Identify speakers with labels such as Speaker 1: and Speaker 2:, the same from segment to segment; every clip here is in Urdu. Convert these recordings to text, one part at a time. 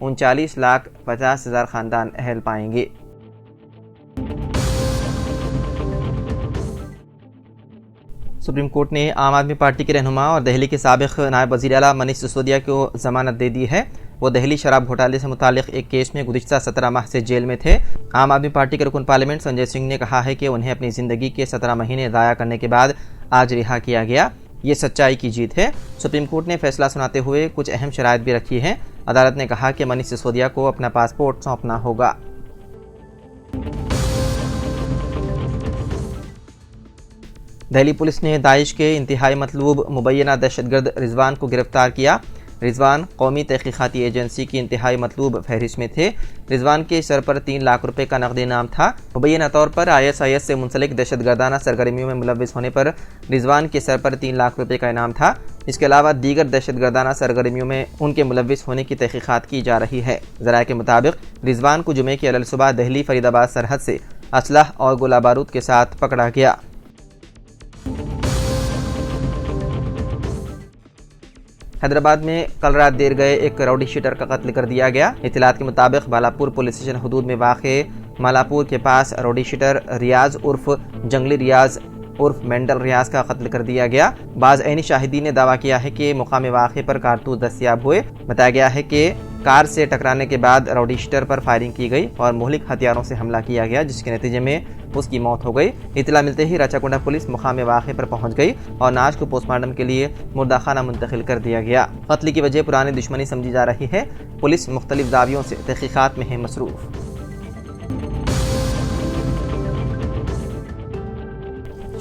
Speaker 1: 39,50,000 خاندان اہل پائیں گے۔ سپریم کورٹ نے عام آدمی پارٹی کے رہنما اور دہلی کے سابق نائب وزیر اعلیٰ منیش سسودیا کو ضمانت دے دی ہے۔ وہ دہلی شراب گھوٹالے سے متعلق ایک کیس میں گزشتہ 17 ماہ سے جیل میں تھے۔ عام آدمی پارٹی کے رکن پارلیمنٹ سنجے سنگھ نے کہا ہے کہ انہیں اپنی زندگی کے 17 مہینے ضائع کرنے کے بعد آج رہا کیا گیا۔ یہ سچائی کی جیت ہے۔ سپریم کورٹ نے فیصلہ سناتے ہوئے کچھ اہم شرائط بھی رکھی ہیں۔ عدالت نے کہا کہ منیش سسودیا کو اپنا پاسپورٹ سونپنا ہوگا۔ دہلی پولیس نے داعش کے انتہائی مطلوب مبینہ دہشت گرد رضوان کو گرفتار کیا۔ رضوان قومی تحقیقاتی ایجنسی کی انتہائی مطلوب فہرست میں تھے۔ رضوان کے سر پر 3 لاکھ روپے کا نقد انعام تھا۔ مبینہ طور پر ISIS سے منسلک دہشت گردانہ سرگرمیوں میں ملوث ہونے پر رضوان کے سر پر 3 لاکھ روپے کا انعام تھا۔ اس کے علاوہ دیگر دہشت گردانہ سرگرمیوں میں ان کے ملوث ہونے کی تحقیقات کی جا رہی ہے۔ ذرائع کے مطابق رضوان کو جمعے کی صبح دہلی فرید آباد سرحد سے اسلحہ اور گولہ بارود کے ساتھ پکڑا گیا۔ حیدرآباد میں کل رات دیر گئے ایک راؤڈی شیٹر کا قتل کر دیا گیا۔ اطلاعات کے مطابق بالاپور پولیس اسٹیشن حدود میں واقع مالاپور کے پاس راؤڈی شیٹر ریاض عرف جنگلی ریاض عرف مینڈل ریاض کا قتل کر دیا گیا۔ بعض عینی شاہدین نے دعویٰ کیا ہے کہ مقام واقعے پر کارتوس دستیاب ہوئے۔ بتایا گیا ہے کہ کار سے ٹکرانے کے بعد راؤڈی شیٹر پر فائرنگ کی گئی اور مہلک ہتھیاروں سے حملہ کیا گیا، جس کے نتیجے میں اس کی موت ہو گئی۔ اطلاع ملتے ہی راچاکنڈا پولیس مقام واقعے پر پہنچ گئی اور نعش کو پوسٹ مارٹم کے لیے مردہ خانہ منتقل کر دیا گیا۔ قتل کی وجہ پرانی دشمنی سمجھی جا رہی ہے۔ پولیس مختلف زاویوں سے تحقیقات میں ہے مصروف۔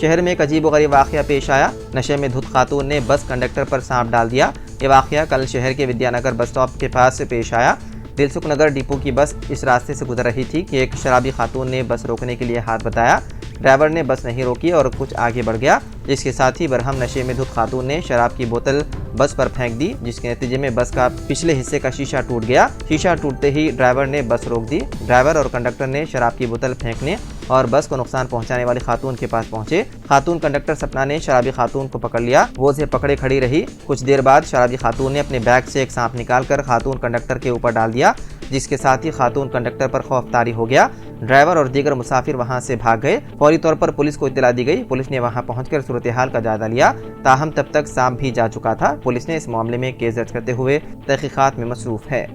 Speaker 1: شہر میں ایک عجیب و غریب واقعہ پیش آیا۔ نشے میں دھت خاتون نے بس کنڈکٹر پر سانپ ڈال دیا۔ یہ واقعہ کل شہر کے ودیا نگر بس اسٹاپ کے پاس پیش آیا۔ دلسکھ نگر ڈپو کی بس اس راستے سے گزر رہی تھی کہ ایک شرابی خاتون نے بس روکنے کے لیے ہاتھ بتایا۔ ڈرائیور نے بس نہیں روکی اور کچھ آگے بڑھ گیا، جس کے ساتھ ہی برہم نشے میں دھت خاتون نے شراب کی بوتل بس پر پھینک دی، جس کے نتیجے میں بس کا پچھلے حصے کا شیشہ ٹوٹ گیا۔ شیشہ ٹوٹتے ہی ڈرائیور نے بس روک دی۔ ڈرائیور اور کنڈکٹر نے شراب کی بوتل پھینکنے اور بس کو نقصان پہنچانے والی خاتون کے پاس پہنچے۔ خاتون کنڈکٹر سپنا نے شرابی خاتون کو پکڑ لیا۔ وہ اسے پکڑے کھڑی رہی۔ کچھ دیر بعد شرابی خاتون نے اپنے بیگ سے ایک سانپ نکال کر خاتون کنڈکٹر کے اوپر ڈال دیا، جس کے ساتھ ہی خاتون کنڈکٹر پر خوف طاری ہو گیا۔ ڈرائیور اور دیگر مسافر وہاں سے بھاگ گئے۔ فوری طور پر پولیس کو اطلاع دی گئی۔ پولیس نے وہاں پہنچ کر صورتحال کا جائزہ لیا، تاہم تب تک سانپ بھی جا چکا تھا۔ پولیس نے اس معاملے میں کیس درج کرتے ہوئے تحقیقات میں مصروف ہے۔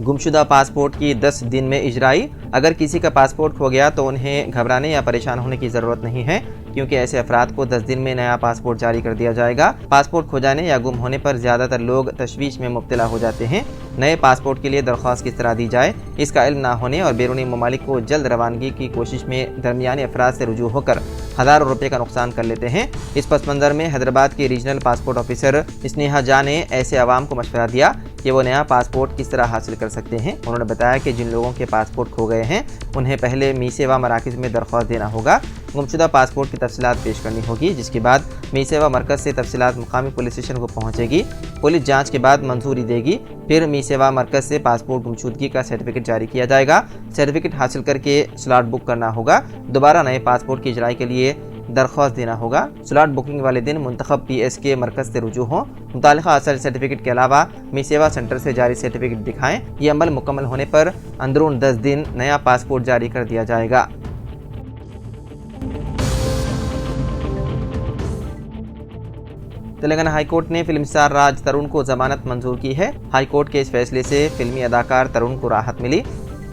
Speaker 1: گمشدہ پاسپورٹ کی 10 دن میں اجرائی۔ اگر کسی کا پاسپورٹ کھو گیا تو انہیں گھبرانے یا پریشان ہونے کی ضرورت نہیں ہے، کیونکہ ایسے افراد کو 10 دن میں نیا پاسپورٹ جاری کر دیا جائے گا۔ پاسپورٹ کھو جانے یا گم ہونے پر زیادہ تر لوگ تشویش میں مبتلا ہو جاتے ہیں۔ نئے پاسپورٹ کے لیے درخواست کس طرح دی جائے، اس کا علم نہ ہونے اور بیرونی ممالک کو جلد روانگی کی کوشش میں درمیانی افراد سے رجوع ہو کر ہزاروں روپے کا نقصان کر لیتے ہیں۔ اس پس منظر میں حیدرآباد کی ریجنل پاسپورٹ آفیسر اسنیہا جا نے ایسے عوام کو مشورہ دیا کہ وہ نیا پاسپورٹ کس طرح حاصل کر سکتے ہیں۔ انہوں نے بتایا کہ جن لوگوں کے پاسپورٹ کھو گئے ہیں انہیں پہلے می سیوا مراکز میں درخواست دینا ہوگا۔ گمشدہ پاسپورٹ کی تفصیلات پیش کرنی ہوگی، جس کے بعد می سیوا مرکز سے تفصیلات مقامی پولیس اسٹیشن کو پہنچے گی۔ پولیس جانچ کے بعد منظوری دے گی، پھر می سیوا مرکز سے پاسپورٹ گمشدگی کا سرٹیفکیٹ جاری کیا جائے گا۔ سرٹیفکیٹ حاصل کر کے سلاٹ بک کرنا ہوگا۔ دوبارہ نئے پاسپورٹ کی اجرائی کے لیے درخواست دینا ہوگا۔ سلاٹ بکنگ والے دن منتخب PSK مرکز سے رجوع ہوں۔ متعلقہ اصل سرٹیفکیٹ کے علاوہ می سیوا سینٹر سے جاری سرٹیفکیٹ دکھائیں۔ یہ عمل مکمل ہونے پر اندرون 10 دن نیا پاسپورٹ جاری کر دیا جائے گا۔ تلنگانہ ہائی کورٹ نے فلم اسٹار راج ترون کو ضمانت منظور کی ہے۔ ہائی کورٹ کے اس فیصلے سے فلمی اداکار ترون کو راحت ملی۔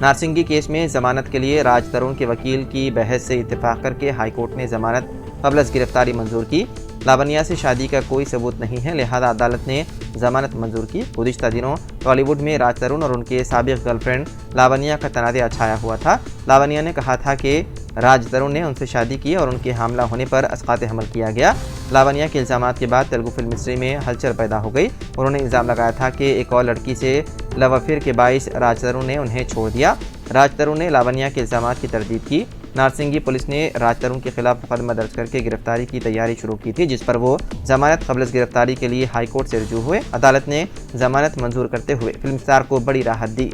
Speaker 1: نارسنگی کیس میں ضمانت کے لیے راج ترون کے وکیل کی بحث سے اتفاق کر کے ہائی کورٹ نے ضمانت قبل از گرفتاری منظور کی۔ لاونیا سے شادی کا کوئی ثبوت نہیں ہے، لہذا عدالت نے ضمانت منظور کی۔ گزشتہ دنوں ٹالی ووڈ میں راج ترون اور ان کے سابق گرل فرینڈ لاونیا کا تنازع چھایا ہوا تھا۔ لاونیا نے کہا تھا کہ راج ترون نے ان سے شادی کی اور ان کے حاملہ ہونے پر اسقاط حمل کیا گیا۔ لاونیا کے الزامات کے بعد تیلگو فلم انڈسٹری میں ہلچل پیدا ہو گئی۔ انہوں نے الزام لگایا تھا کہ ایک اور لڑکی سے لو افیئر کے باعث راج ترون نے انہیں چھوڑ دیا۔ راج ترون نے لاونیا کے الزامات کی تردید کی۔ نارسنگی پولیس نے راج ترون کے خلاف مقدمہ درج کر کے گرفتاری کی تیاری شروع کی تھی، جس پر وہ ضمانت قبل از گرفتاری کے لیے ہائی کورٹ سے رجوع ہوئے۔ عدالت نے ضمانت منظور کرتے ہوئے فلم اسٹار کو بڑی راحت دی۔